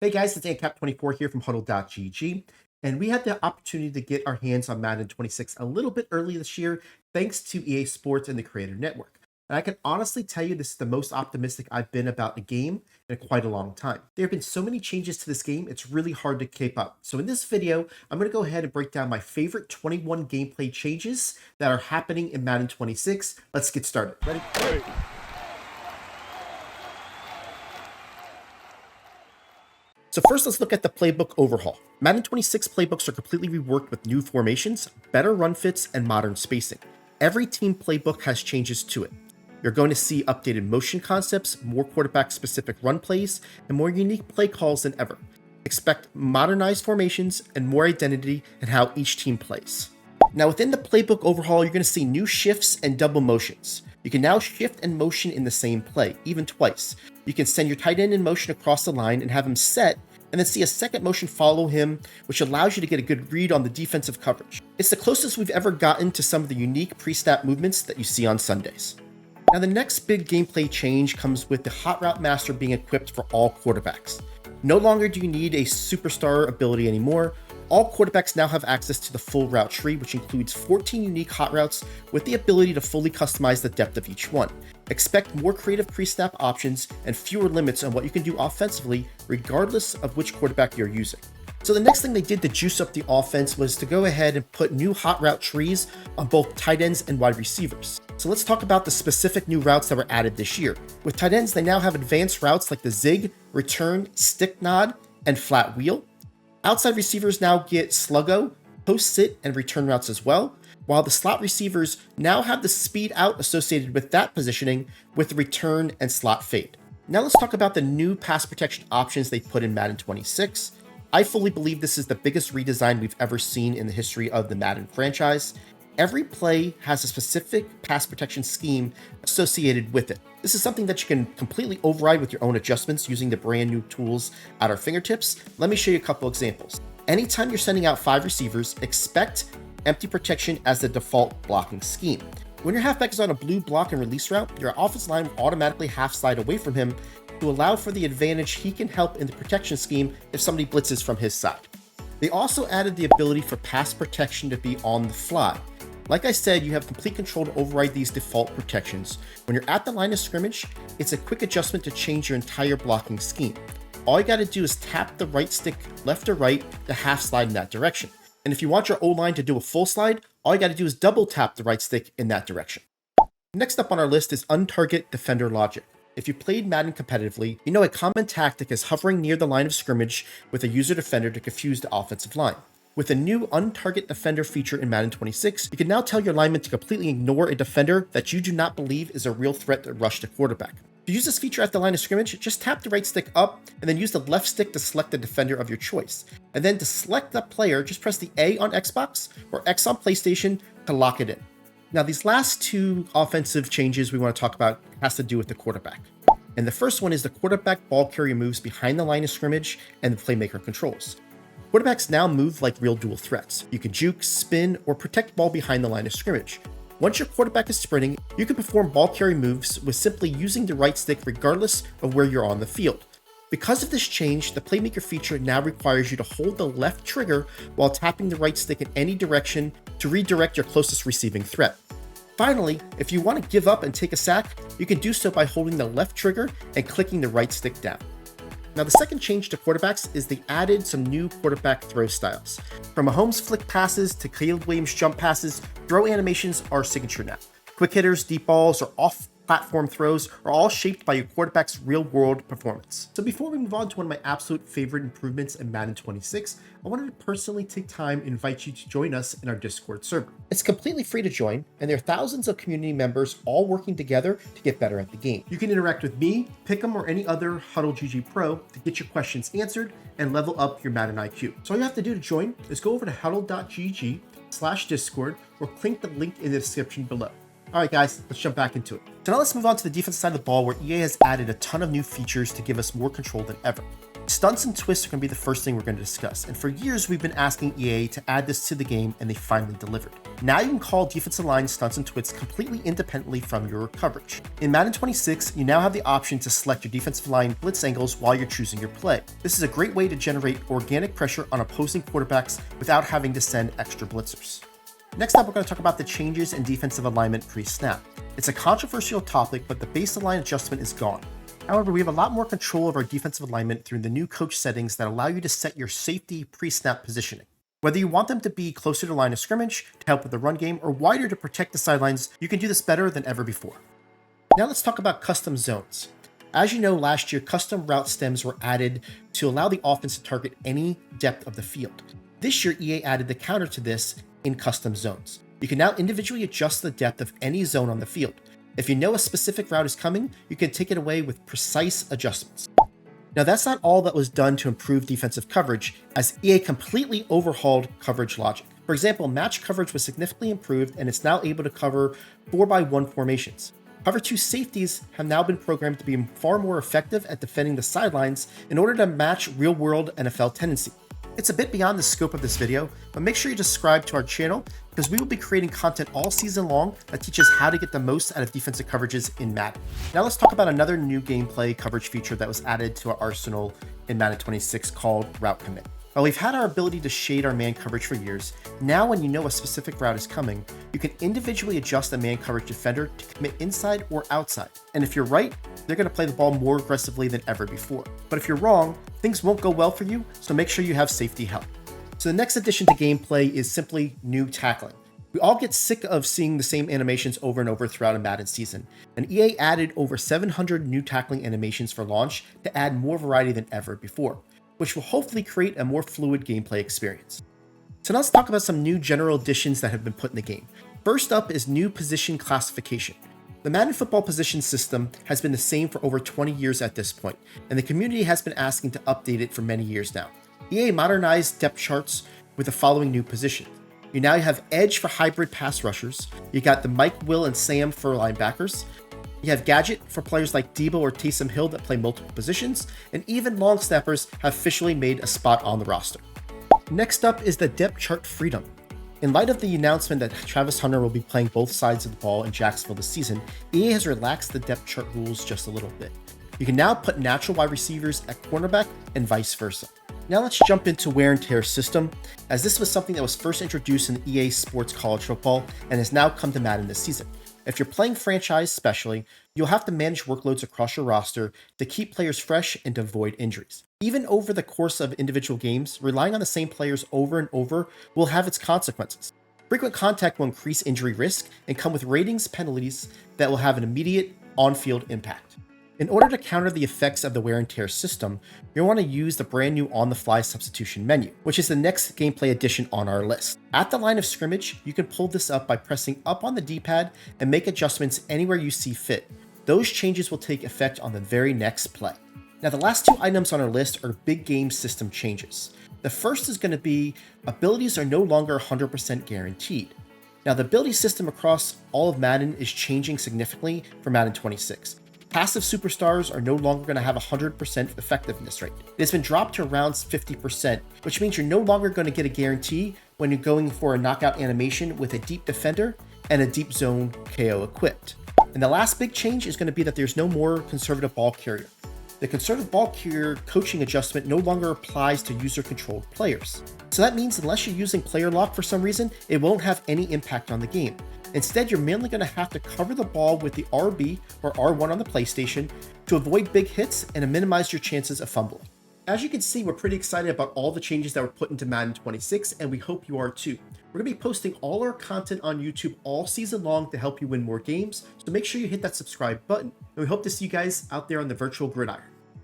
Hey guys, it's ANCAP24 here from HuddleGG, and we had the opportunity to get our hands on Madden 26 a little bit early this year thanks to EA Sports and the Creator Network. And I can honestly tell you this is the most optimistic I've been about a game in quite a long time. There have been so many changes to this game, it's really hard to keep up. So in this video, I'm going to go ahead and break down my favorite 21 gameplay changes that are happening in Madden 26. Let's get started. Ready? So first, let's look at the Playbook Overhaul. Madden 26 playbooks are completely reworked with new formations, better run fits, and modern spacing. Every team playbook has changes to it. You're going to see updated motion concepts, more quarterback-specific run plays, and more unique play calls than ever. Expect modernized formations and more identity in how each team plays. Now within the Playbook Overhaul, you're going to see new shifts and double motions. You can now shift and motion in the same play, even twice. You can send your tight end in motion across the line and have him set, and then see a second motion follow him, which allows you to get a good read on the defensive coverage. It's the closest we've ever gotten to some of the unique pre-snap movements that you see on Sundays. Now the next big gameplay change comes with the Hot Route Master being equipped for all quarterbacks. No longer do you need a superstar ability anymore. All quarterbacks now have access to the full route tree, which includes 14 unique hot routes with the ability to fully customize the depth of each one. Expect more creative pre-snap options and fewer limits on what you can do offensively, regardless of which quarterback you're using. So the next thing they did to juice up the offense was to go ahead and put new hot route trees on both tight ends and wide receivers. So let's talk about the specific new routes that were added this year. With tight ends, they now have advanced routes like the zig, return, stick nod, and flat wheel. Outside receivers now get sluggo, post sit, and return routes as well, while the slot receivers now have the speed out associated with that positioning with the return and slot fade. Now let's talk about the new pass protection options they put in Madden 26. I fully believe this is the biggest redesign we've ever seen in the history of the Madden franchise. Every play has a specific pass protection scheme associated with it. This is something that you can completely override with your own adjustments using the brand new tools at our fingertips. Let me show you a couple examples. Anytime you're sending out 5 receivers, expect empty protection as the default blocking scheme. When your halfback is on a blue block and release route, your offensive line will automatically half slide away from him to allow for the advantage he can help in the protection scheme if somebody blitzes from his side. They also added the ability for pass protection to be on the fly. Like I said, you have complete control to override these default protections. When you're at the line of scrimmage, it's a quick adjustment to change your entire blocking scheme. All you gotta do is tap the right stick left or right to half slide in that direction. And if you want your O-line to do a full slide, all you gotta do is double tap the right stick in that direction. Next up on our list is Untargeted defender logic. If you played Madden competitively, you know a common tactic is hovering near the line of scrimmage with a user defender to confuse the offensive line. With a new Untargeted defender feature in Madden 26, you can now tell your lineman to completely ignore a defender that you do not believe is a real threat to rush the quarterback. To use this feature at the line of scrimmage, just tap the right stick up and then use the left stick to select the defender of your choice. And then to select that player, just press the A on Xbox or X on PlayStation to lock it in. Now these last two offensive changes we want to talk about has to do with the quarterback. And the first one is the quarterback ball carrier moves behind the line of scrimmage and the playmaker controls. Quarterbacks now move like real dual threats. You can juke, spin, or protect ball behind the line of scrimmage. Once your quarterback is sprinting, you can perform ball carry moves with simply using the right stick regardless of where you're on the field. Because of this change, the playmaker feature now requires you to hold the left trigger while tapping the right stick in any direction to redirect your closest receiving threat. Finally, if you want to give up and take a sack, you can do so by holding the left trigger and clicking the right stick down. Now the second change to quarterbacks is they added some new quarterback throw styles. From Mahomes flick passes to Caleb Williams jump passes, throw animations are signature now. Quick hitters, deep balls, or off-platform throws are all shaped by your quarterback's real-world performance. So before we move on to one of my absolute favorite improvements in Madden 26, I wanted to personally take time and invite you to join us in our Discord server. It's completely free to join, and there are thousands of community members all working together to get better at the game. You can interact with me, Pick'em, or any other HuddleGG Pro to get your questions answered and level up your Madden IQ. So all you have to do to join is go over to huddle.gg/discord or click the link in the description below. All right, guys, let's jump back into it. So now let's move on to the defensive side of the ball, where EA has added a ton of new features to give us more control than ever. Stunts and twists are going to be the first thing we're going to discuss, and for years we've been asking EA to add this to the game, and they finally delivered. Now you can call defensive line stunts and twits completely independently from your coverage. In Madden 26, you now have the option to select your defensive line blitz angles while you're choosing your play. This is a great way to generate organic pressure on opposing quarterbacks without having to send extra blitzers. Next up, we're going to talk about the changes in defensive alignment pre-snap. It's a controversial topic, but the baseline adjustment is gone. However, we have a lot more control of our defensive alignment through the new coach settings that allow you to set your safety pre-snap positioning. Whether you want them to be closer to line of scrimmage to help with the run game or wider to protect the sidelines, you can do this better than ever before. Now let's talk about custom zones. As you know, last year, custom route stems were added to allow the offense to target any depth of the field. This year, EA added the counter to this in custom zones. You can now individually adjust the depth of any zone on the field. If you know a specific route is coming, you can take it away with precise adjustments. Now that's not all that was done to improve defensive coverage, as EA completely overhauled coverage logic. For example, match coverage was significantly improved and it's now able to cover 4x1 formations. Cover 2 safeties have now been programmed to be far more effective at defending the sidelines in order to match real-world NFL tendency. It's a bit beyond the scope of this video, but make sure you subscribe to our channel because we will be creating content all season long that teaches how to get the most out of defensive coverages in Madden. Now let's talk about another new gameplay coverage feature that was added to our arsenal in Madden 26 called Route Commit. While we've had our ability to shade our man coverage for years, now when you know a specific route is coming, you can individually adjust the man coverage defender to commit inside or outside. And if you're right, they're going to play the ball more aggressively than ever before. But if you're wrong, things won't go well for you, so make sure you have safety help. So the next addition to gameplay is simply new tackling. We all get sick of seeing the same animations over and over throughout a Madden season, and EA added over 700 new tackling animations for launch to add more variety than ever before, which will hopefully create a more fluid gameplay experience. So now let's talk about some new general additions that have been put in the game. First up is new position classification. The Madden football position system has been the same for over 20 years at this point, and the community has been asking to update it for many years now. EA modernized depth charts with the following new positions. You now have edge for hybrid pass rushers. You got the Mike, Will, and Sam for linebackers. You have gadget for players like Debo or Taysom Hill that play multiple positions, and even long snappers have officially made a spot on the roster. Next up is the depth chart freedom. In light of the announcement that Travis Hunter will be playing both sides of the ball in Jacksonville this season, EA has relaxed the depth chart rules just a little bit. You can now put natural wide receivers at cornerback and vice versa. Now let's jump into wear and tear system, as this was something that was first introduced in EA Sports College Football and has now come to Madden this season. If you're playing franchise especially, you'll have to manage workloads across your roster to keep players fresh and to avoid injuries. Even over the course of individual games, relying on the same players over and over will have its consequences. Frequent contact will increase injury risk and come with ratings penalties that will have an immediate on-field impact. In order to counter the effects of the wear and tear system, you'll want to use the brand new on-the-fly substitution menu, which is the next gameplay addition on our list. At the line of scrimmage, you can pull this up by pressing up on the D-pad and make adjustments anywhere you see fit. Those changes will take effect on the very next play. Now, the last 2 items on our list are big game system changes. The first is going to be abilities are no longer 100% guaranteed. Now, the ability system across all of Madden is changing significantly for Madden 26. Passive superstars are no longer going to have 100% effectiveness rate. It has been dropped to around 50%, which means you're no longer going to get a guarantee when you're going for a knockout animation with a deep defender and a deep zone KO equipped. And the last big change is going to be that there's no more conservative ball carrier. The conservative ball carrier coaching adjustment no longer applies to user-controlled players. So that means unless you're using player lock for some reason, it won't have any impact on the game. Instead, you're mainly going to have to cover the ball with the RB or R1 on the PlayStation to avoid big hits and to minimize your chances of fumbling. As you can see, we're pretty excited about all the changes that were put into Madden 26, and we hope you are too. We're going to be posting all our content on YouTube all season long to help you win more games, so make sure you hit that subscribe button, and we hope to see you guys out there on the virtual gridiron.